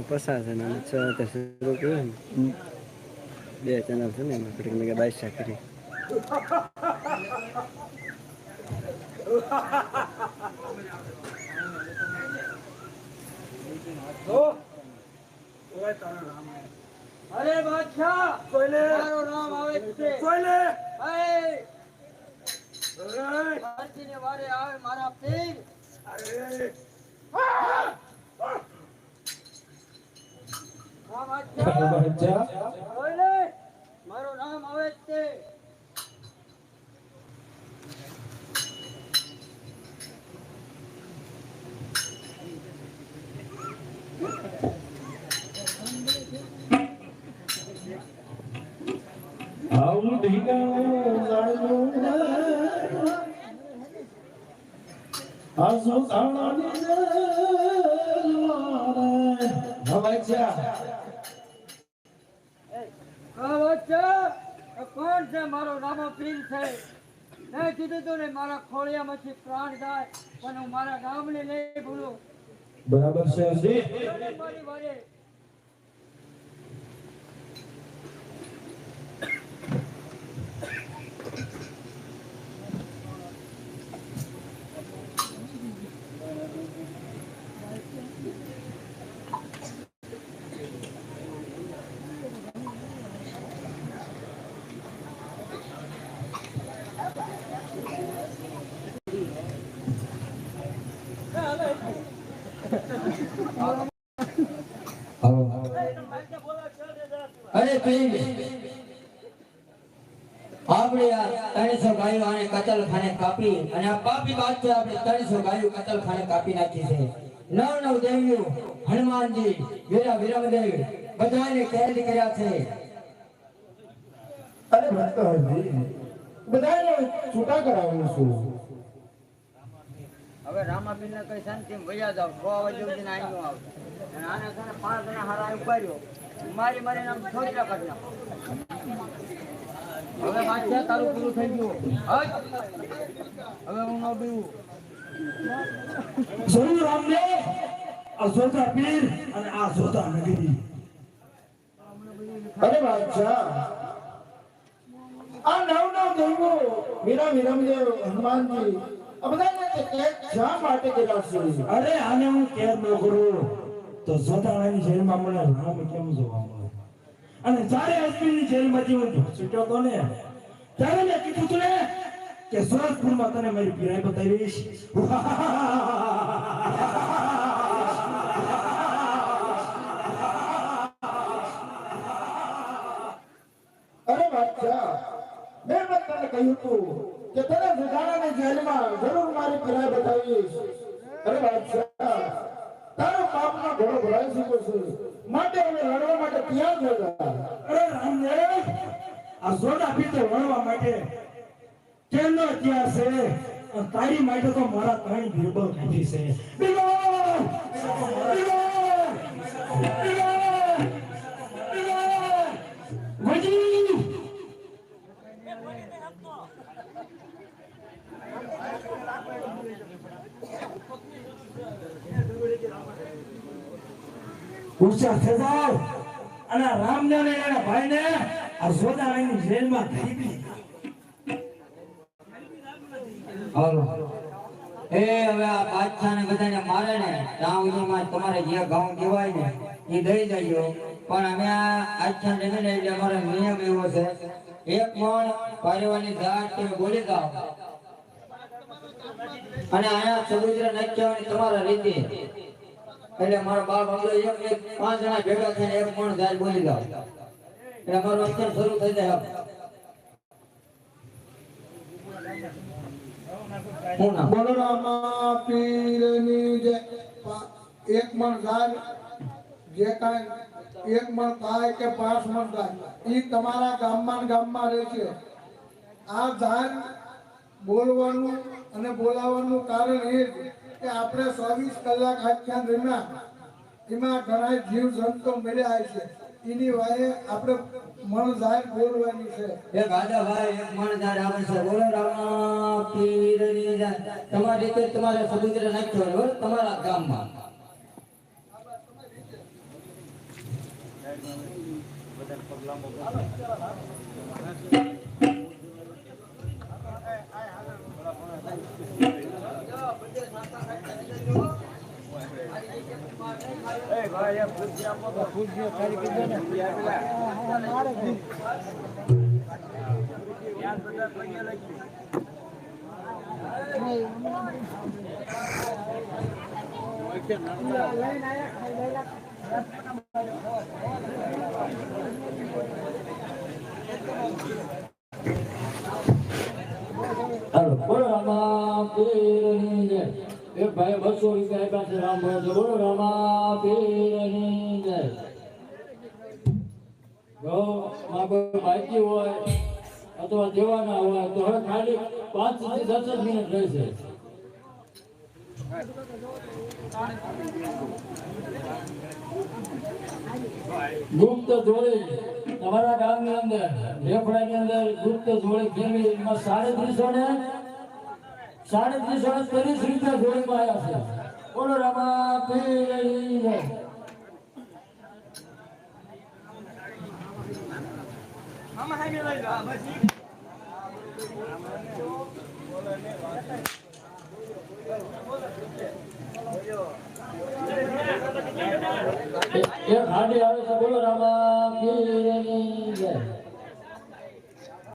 પસાર છે ને શરૂ કર્યું ને 2 ચેનલ છે ને એમાં ઘડીક મેં બાદશાહ કરી અરે બાદશાહ કોઈને મારું નામ આવે છે કોઈને ને વારે આવે મારા પીર અરે મારું નામ આવે છે આવું ઢીંગાણું જાણ્યું આસો સાણાની હવે છે કોણ છે? મારો નામો પીર છે. મેં કીધું તું ને મારા ખોળિયામાંથી પ્રાણ જાય પણ હું મારા નામને નહીં ભૂલું. બરાબર છે હજી મારી વારે અરે પીર આપણે આ 300 ગાયો આને કતલખાને કાપી અને આ પાપી વાત છે આપણે 300 ગાયો કતલખાને કાપી નાખી છે. નવ દેવીઓ હનુમાનજી વીરા વિરમદેવ બધાને કેદ કર્યા છે. અરે ભક્તજી બધાને છૂટા કરાવું છું. હવે રામાપીર ને કઈ શાંતિ વયા જાવ 6 વાગે સુધી આવી નો આવતો અને આને છે ને 5 જણા હારા ઉપાડ્યો મારી નામ છોકરા કાઢી નાખો. હવે વાંચ્યા તારું પૂરું થઈ ગયું. હવે હું ન બીવું. જરૂર રામને આ જોતા પીર અને આ જોતા નગરી. અરે બાદશાહ આ નવ દેવો વીરા વિરમદેવ હનુમાનજી આ બધાને શા માટે કર્યા છે? અરે આને હું કેદ ન કરું તો જોતાણાની જેલમાં મને રામ કેમ જોવા મળે? અને જ્યારે અશ્વિનની જેલમાંથી હું છૂટ્યો તો ને ત્યારે મેં કીધું તું ને કે સુરતપુરમાં તને મારી પીરાઈ બતાવીશ. અરે બાદશાહ મેં તને કહ્યું તું કે તને સુધારાની જેલમાં જરૂર મારી પીરાઈ બતાવીશ. અરે બાદશાહ તારો પાપનો ઘોડો ભરાઈ ચૂક્યો છે માટે અમે લડવા માટે તૈયાર થઈ ગયા. અરે રામદેવ આ જોડા પીતે લડવા માટે કેમનો તૈયાર છે? તારી માટે તો મારા 3 બીરબલ કાઢી છે. ઉચ્ચા થઈ જાવ અને રામને ને એના ભાઈને આ જોડાણીની જેલમાં ગરીબી. હાલો એ હવે આ બાદશાહને બધાને મારે ને ત્યાં સુધીમાં તમારે જે ગાઉં કહેવાય ને એ દઈ દેજો. પણ અમે આ આખ્યા જમીને એટલે અમારો નિયમ એવો છે 1 મણ પારેવાની દાટ તમે બોલી જાઓ અને અહીંયા સમુદ્ર નાખ્યાવાની તમારા રીતે એટલે મારો બાપ અમલો 5 જણા ભેગા થઈને 1 મણ દાટ બોલી જાઓ એટલે અમારું અંતર શરૂ થઈ જાય. બોલો રામા પીરની જે 1 મણ ગાય જે કાંઈ 1 મણ ગાય કે 5 મણ ગાય એ તમારા ગામમાં રહેશે. આ ધાન બોલવાનું અને બોલાવવાનું કારણ એ કે આપણે 24 કલાક આખ્યાન દરમિયાન એમાં ઘણા જીવ જંતુ મળ્યા છે. એની વાયે આપણે મન જાહેર બોલવાની છે. એક આદાભાઈ 1 મણ જાહેર આવે છે. બોલો રામા પીરની જય. તમારી રીતે તમારે સમુદ્ર નાખ્યો હોય તમારા ગામમાં. બોલો રામા પીરની જય. એક ભાઈ 200 રૂપિયા આપ્યા છે રામ બોલો છો. બોલો રામા પીરની જય. જો માં કોઈ બાકી હોય અથવા દેવાના હોય તો હવે ખાલી 5 થી 10 મિનિટ રહેશે. ગુપ્ત જોડી તમારા ગામની અંદર રેફડાની અંદર ગુપ્ત જોડી કેવી એમાં 350 રૂપિયા જોડીમાં આવ્યા છે. બોલો રામા પીરની જય. એક હાડી આવે છે. બોલો રામા